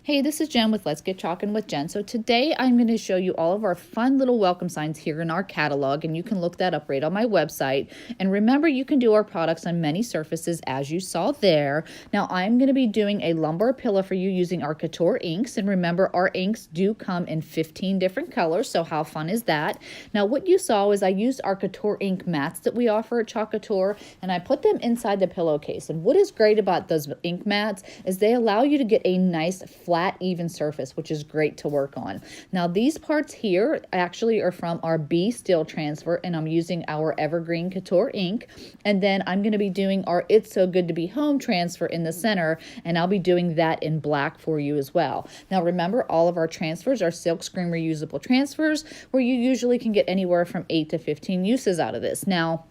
Hey, this is Jen with Let's Get Chalkin' with Jen. So today I'm going to show you all of our fun little welcome signs here in our catalog, and you can look that up right on my website. And remember, you can do our products on many surfaces as you saw there. Now I'm going to be doing a lumbar pillow for you using our Couture inks, and remember our inks do come in 15 different colors, so how fun is that? Now what you saw is I used our Couture ink mats that we offer at Chalk Couture, and I put them inside the pillowcase. And what is great about those ink mats is they allow you to get a nice flat, even surface, which is great to work on. Now these parts here actually are from our B Steel transfer, and I'm using our Evergreen Couture ink. And then I'm going to be doing our It's So Good to Be Home transfer in the center, and I'll be doing that in black for you as well. Now remember, all of our transfers are silkscreen reusable transfers, where you usually can get anywhere from 8 to 15 uses out of this. Now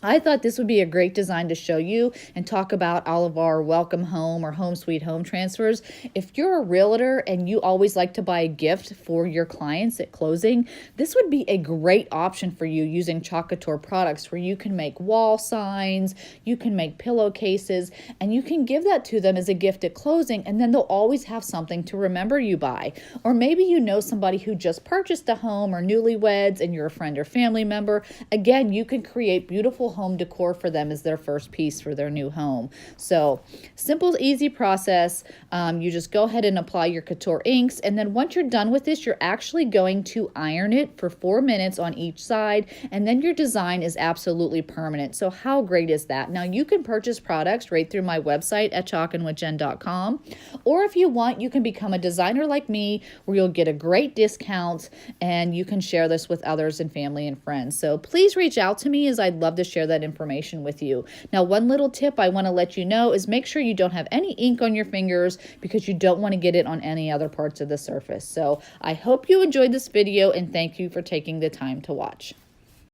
I thought this would be a great design to show you and talk about all of our welcome home or home sweet home transfers. If you're a realtor and you always like to buy a gift for your clients at closing, this would be a great option for you using Chalk Couture products, where you can make wall signs, you can make pillowcases, and you can give that to them as a gift at closing, and then they'll always have something to remember you by. Or maybe you know somebody who just purchased a home, or newlyweds, and you're a friend or family member. Again, you can create beautiful home decor for them as their first piece for their new home. So simple, easy process. You just go ahead and apply your Couture inks, and then once you're done with this, you're actually going to iron it for 4 minutes on each side, and then your design is absolutely permanent. So how great is that? Now you can purchase products right through my website at chalkinwithjen.com, or if you want, you can become a designer like me, where you'll get a great discount and you can share this with others and family and friends. So please reach out to me, as I'd love to share that information with you. Now, one little tip I want to let you know is make sure you don't have any ink on your fingers, because you don't want to get it on any other parts of the surface. So I hope you enjoyed this video, and thank you for taking the time to watch.